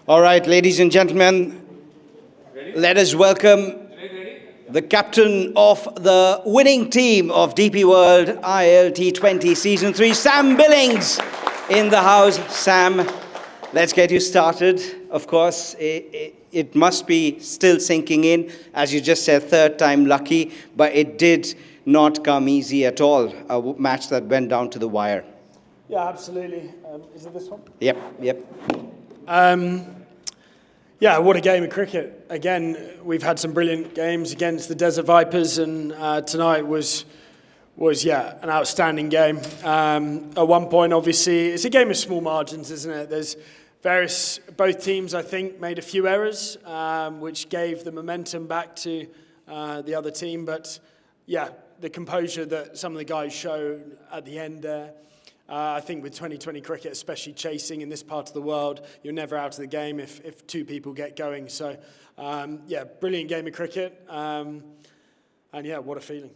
All right, ladies and gentlemen, let us welcome the captain of the winning team of DP World ILT20 Season 3, Sam Billings, in the house. Sam, let's get you started. Of course, it must be still sinking in. As you just said, third time lucky, but it did not come easy at all. A match that went down to the wire. Yeah, absolutely. Is it this one? Yep. Yeah, what a game of cricket. Again, we've had some brilliant games against the Desert Vipers, and tonight was an outstanding game. At one point, obviously, it's a game of small margins, isn't it? There's both teams, I think, made a few errors, which gave the momentum back to the other team. But yeah, the composure that some of the guys showed at the end there. I think with 2020 cricket, especially chasing in this part of the world, you're never out of the game if two people get going. So, yeah, brilliant game of cricket. And yeah, what a feeling.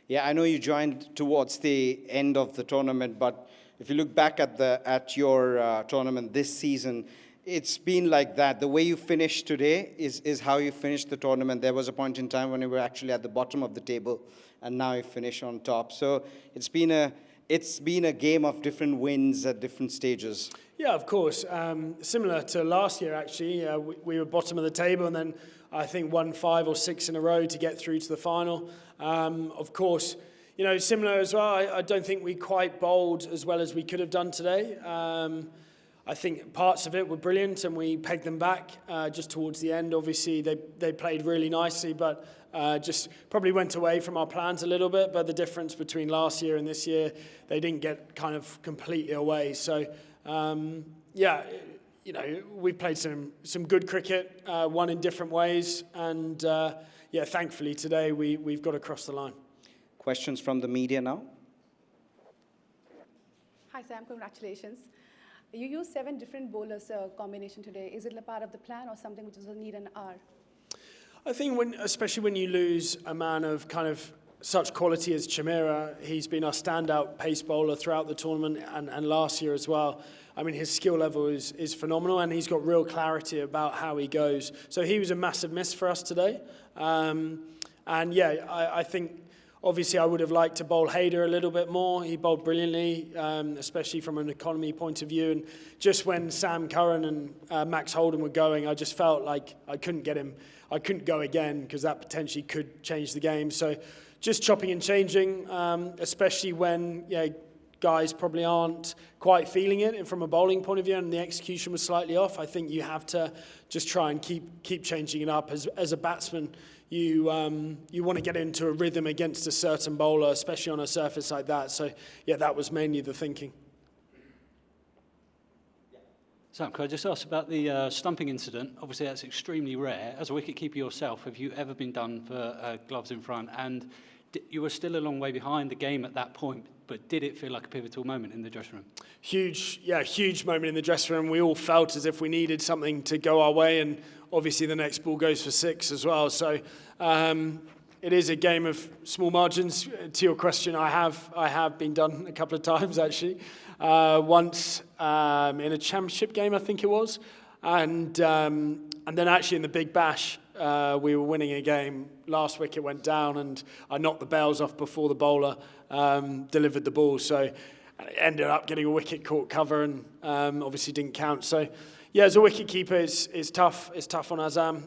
Yeah, I know you joined towards the end of the tournament, but if you look back at your tournament this season, it's been like that. The way you finished today is how you finished the tournament. There was a point in time when you were actually at the bottom of the table, and now you finish on top. So it's been a game of different wins at different stages. Yeah, of course. Similar to last year, actually. We were bottom of the table and then I think won 5 or 6 in a row to get through to the final. Of course, you know, similar as well. I don't think we quite bowled as well as we could have done today. I think parts of it were brilliant and we pegged them back just towards the end. Obviously, they played really nicely, but just probably went away from our plans a little bit. But the difference between last year and this year, they didn't get kind of completely away. So, yeah, you know, we played some good cricket, won in different ways. And, yeah, thankfully today we've got across the line. Questions from the media now? Hi, Sam. Congratulations. You used 7 different bowlers combination today. Is it a part of the plan or something which is a need an hour? I think especially when you lose a man of kind of such quality as Chamira, he's been our standout pace bowler throughout the tournament and last year as well. I mean, his skill level is phenomenal and he's got real clarity about how he goes. So he was a massive miss for us today. And yeah, I think obviously I would have liked to bowl Haider a little bit more. He bowled brilliantly, especially from an economy point of view. And just when Sam Curran and Max Holden were going, I just felt like I couldn't get him. I couldn't go again because that potentially could change the game. So just chopping and changing, especially when guys probably aren't quite feeling it. And from a bowling point of view and the execution was slightly off, I think you have to just try and keep changing it up. As a batsman, you want to get into a rhythm against a certain bowler, especially on a surface like that. So, yeah, that was mainly the thinking. Sam, could I just ask about the stumping incident? Obviously, that's extremely rare. As a wicketkeeper yourself, have you ever been done for gloves in front? And you were still a long way behind the game at that point, but did it feel like a pivotal moment in the dressing room? Huge moment in the dressing room. We all felt as if we needed something to go our way, and obviously the next ball goes for 6 as well. So it is a game of small margins. To your question, I have been done a couple of times actually. Once in a championship game, I think it was, and then actually in the Big Bash, we were winning a game. Last wicket went down, and I knocked the bails off before the bowler delivered the ball. So it ended up getting a wicket caught cover, and obviously didn't count. So yeah, as a wicket keeper, it's tough. It's tough on Azam,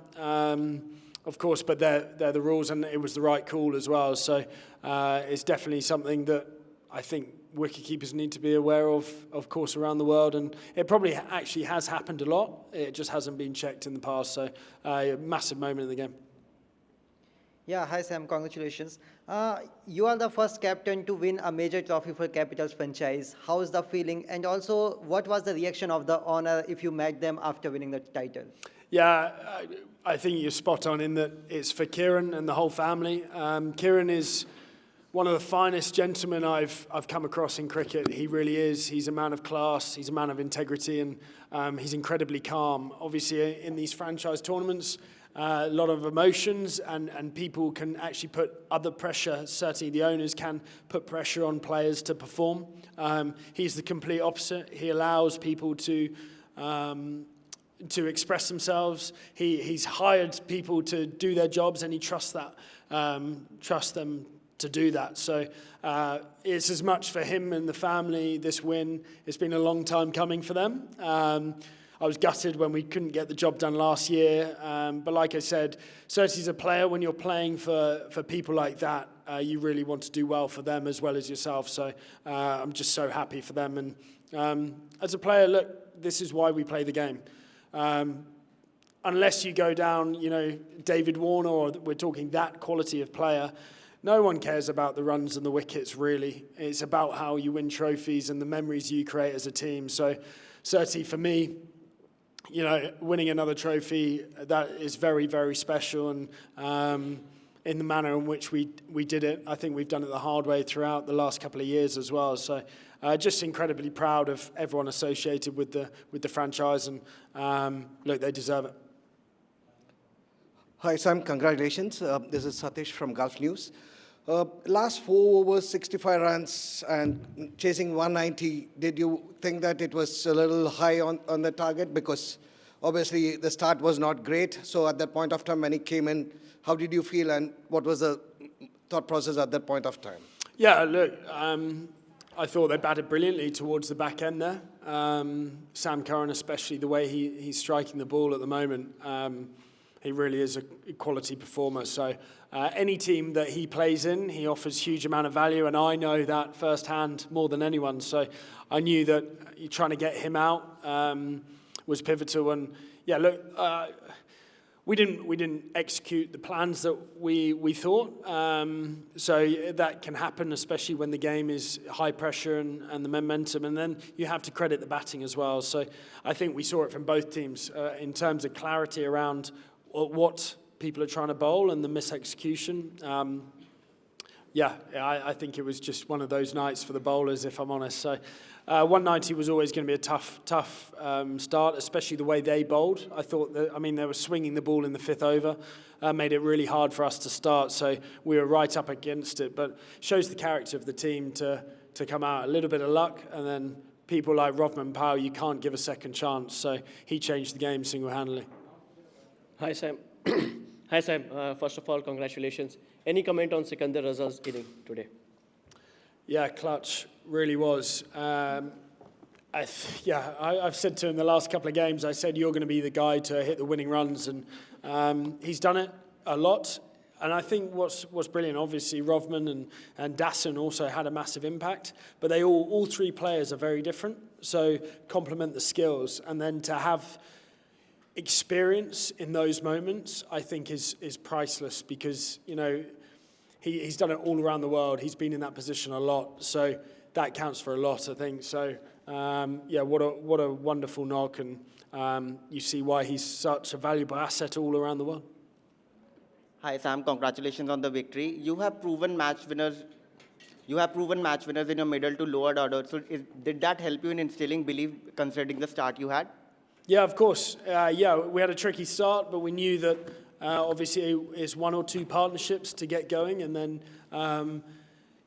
of course, but they're the rules, and it was the right call as well. So it's definitely something that I think wicketkeepers need to be aware of course, around the world. And it probably actually has happened a lot. It just hasn't been checked in the past. So a massive moment in the game. Yeah, hi Sam, congratulations. You are the first captain to win a major trophy for Capitals franchise. How is the feeling? And also, what was the reaction of the owner if you met them after winning the title? Yeah, I think you're spot on in that it's for Kieran and the whole family. Kieran is one of the finest gentlemen I've come across in cricket. He really is. He's a man of class. He's a man of integrity, and he's incredibly calm. Obviously, in these franchise tournaments, a lot of emotions, and people can actually put other pressure. Certainly, the owners can put pressure on players to perform. He's the complete opposite. He allows people to to express themselves. He's hired people to do their jobs, and he trusts them to do that. So it's as much for him and the family, this win. It's been a long time coming for them. I was gutted when we couldn't get the job done last year. But like I said, certainly as a player, when you're playing for people like that, you really want to do well for them as well as yourself. So I'm just so happy for them. And as a player, look, this is why we play the game. Unless you go down, David Warner, or we're talking that quality of player, no one cares about the runs and the wickets, really. It's about how you win trophies and the memories you create as a team. So certainly for me, winning another trophy, that is very, very special. And in the manner in which we did it, I think we've done it the hard way throughout the last couple of years as well. So just incredibly proud of everyone associated with the franchise. And look, they deserve it. Hi, Sam. Congratulations. This is Satish from Gulf News. Last 4 overs, 65 runs, and chasing 190. Did you think that it was a little high on the target? Because obviously the start was not great. So at that point of time when he came in, how did you feel, and what was the thought process at that point of time? Yeah, look, I thought they batted brilliantly towards the back end there. Sam Curran, especially the way he's striking the ball at the moment. He really is a quality performer. So any team that he plays in, he offers huge amount of value, and I know that firsthand more than anyone. So I knew that trying to get him out was pivotal. And yeah, look, we didn't execute the plans that we thought. So that can happen, especially when the game is high pressure and the momentum. And then you have to credit the batting as well. So I think we saw it from both teams in terms of clarity around what people are trying to bowl and the misexecution. I think it was just one of those nights for the bowlers, if I'm honest. So 190 was always going to be a tough start, especially the way they bowled. I thought they were swinging the ball in the 5th over, made it really hard for us to start. So we were right up against it, but shows the character of the team to come out. A little bit of luck, and then people like Rovman Powell, you can't give a second chance. So he changed the game single-handedly. Hi, Sam. Hi, Sam. First of all, congratulations. Any comment on Sikandar Raza's inning today? Yeah, clutch, really was. I've said to him the last couple of games, I said, you're going to be the guy to hit the winning runs, and he's done it a lot. And I think what's brilliant, obviously, Rovman and Dasson also had a massive impact, but they all 3 players are very different, so complement the skills. And then to have experience in those moments, I think is priceless, because he's done it all around the world. He's been in that position a lot, so that counts for a lot, I think. So what a wonderful knock, and you see why he's such a valuable asset all around the world. Hi Sam, congratulations on the victory. You have proven match winners. You have proven match winners in your middle to lower order. So did that help you in instilling belief, considering the start you had? Yeah, of course. We had a tricky start, but we knew that obviously it's 1 or 2 partnerships to get going. And then,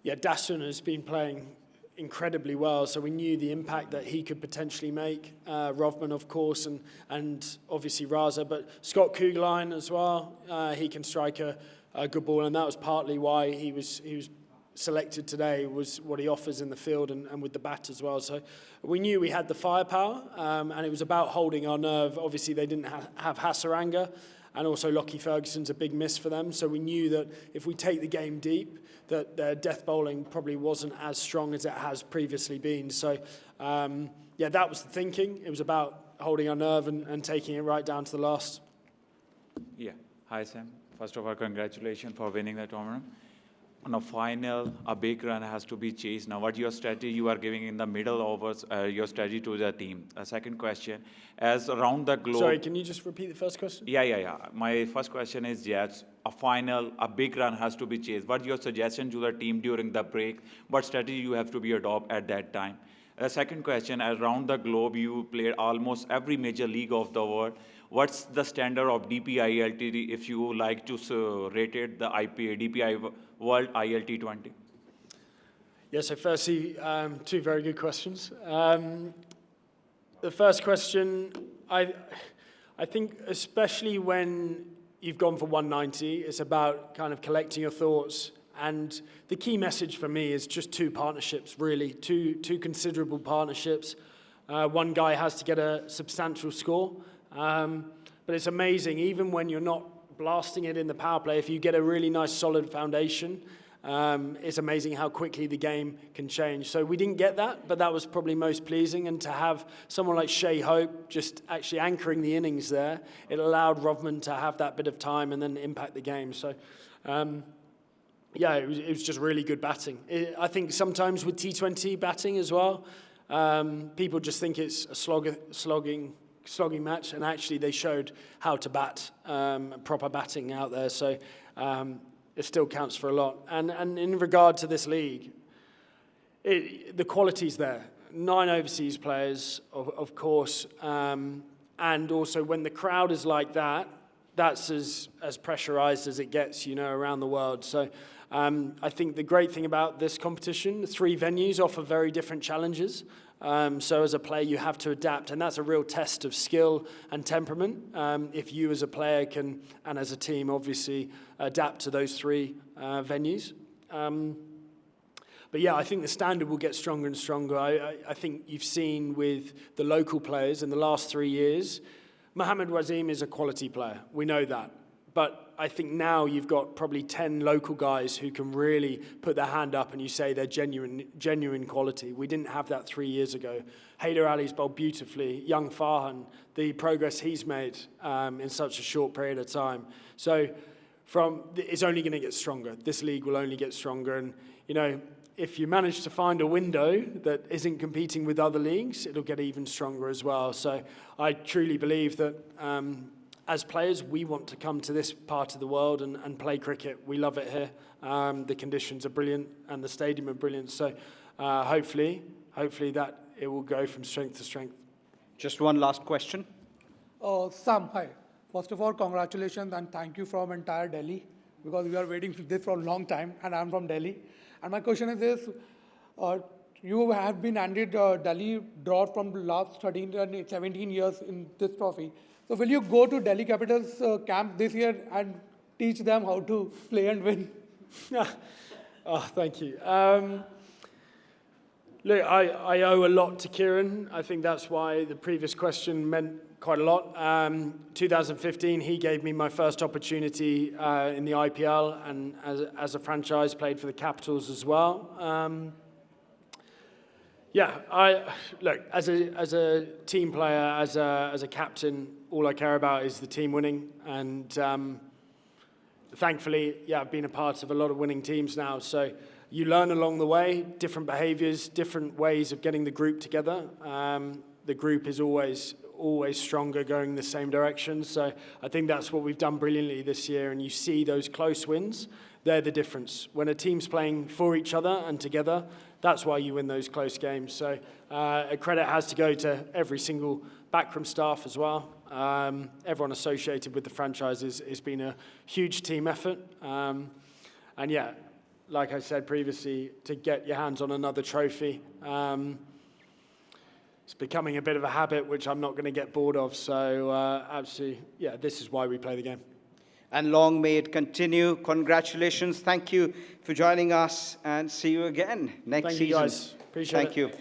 Dasson has been playing incredibly well, so we knew the impact that he could potentially make. Rovman, of course, and obviously Raza, but Scott Kuggeleijn as well. He can strike a good ball, and that was partly why he was selected today, was what he offers in the field and with the bat as well. So we knew we had the firepower, and it was about holding our nerve. Obviously, they didn't have Hasaranga, and also Lockie Ferguson's a big miss for them. So we knew that if we take the game deep, that their death bowling probably wasn't as strong as it has previously been. So, that was the thinking. It was about holding our nerve and taking it right down to the last. Yeah. Hi, Sam. First of all, congratulations for winning the tournament. On a final, a big run has to be chased. Now, what your strategy you are giving in the middle overs, your strategy to the team? A second question, as around the globe... Sorry, can you just repeat the first question? Yeah. My first question is, yes, a final, a big run has to be chased. What your suggestion to the team during the break? What strategy you have to be adopt at that time? Second question, around the globe, you played almost every major league of the world. What's the standard of ILT if you like to rate it, the DPI World ILT20? Yeah, so firstly, 2 very good questions. The first question, I think especially when you've gone for 190, it's about kind of collecting your thoughts. And the key message for me is just two partnerships, really, two considerable partnerships. One guy has to get a substantial score. But it's amazing, even when you're not blasting it in the power play, if you get a really nice solid foundation, it's amazing how quickly the game can change. So we didn't get that, but that was probably most pleasing. And to have someone like Shea Hope just actually anchoring the innings there, it allowed Rovman to have that bit of time and then impact the game. So, yeah, it was just really good batting. I think sometimes with T20 batting as well, people just think it's a slogging match, and actually they showed how to bat, proper batting out there. So it still counts for a lot. And in regard to this league, the quality's there. 9 overseas players, of course, and also when the crowd is like that, that's as pressurized as it gets, around the world. So I think the great thing about this competition, the 3 venues offer very different challenges. So as a player, you have to adapt, and that's a real test of skill and temperament. If you as a player can, and as a team, obviously, adapt to those 3 venues. But yeah, I think the standard will get stronger and stronger. I think you've seen with the local players in the last 3 years, Mohammad Wasim is a quality player. We know that. But I think now you've got probably 10 local guys who can really put their hand up and you say they're genuine quality. We didn't have that 3 years ago. Haider Ali's bowled beautifully. Young Farhan, the progress he's made in such a short period of time. So it's only going to get stronger. This league will only get stronger. And, if you manage to find a window that isn't competing with other leagues, it'll get even stronger as well. So I truly believe that as players, we want to come to this part of the world and play cricket. We love it here. The conditions are brilliant and the stadium are brilliant. So hopefully that it will go from strength to strength. Just one last question. Sam, hi. First of all, congratulations and thank you from entire Delhi, because we are waiting for this for a long time, and I'm from Delhi. And my question is this, you have been handed Delhi draw from the last 13 and 17 years in this trophy. So will you go to Delhi Capitals camp this year and teach them how to play and win? Oh, thank you. Look, I owe a lot to Kieran. I think that's why the previous question meant quite a lot. 2015, he gave me my first opportunity in the IPL, and as a franchise, played for the Capitals as well. Yeah, look, as a team player, as a captain, all I care about is the team winning. And thankfully, yeah, I've been a part of a lot of winning teams now. So you learn along the way, different behaviours, different ways of getting the group together. The group is always stronger, going in the same direction. So I think that's what we've done brilliantly this year. And you see those close wins, they're the difference. When a team's playing for each other and together, that's why you win those close games. So a credit has to go to every single backroom staff as well. Everyone associated with the franchise has been a huge team effort. And yeah, like I said previously, to get your hands on another trophy, it's becoming a bit of a habit, which I'm not going to get bored of. So absolutely, yeah, this is why we play the game. And long may it continue. Congratulations. Thank you for joining us, and see you again next season. Thank you, guys. Appreciate it. Thank you.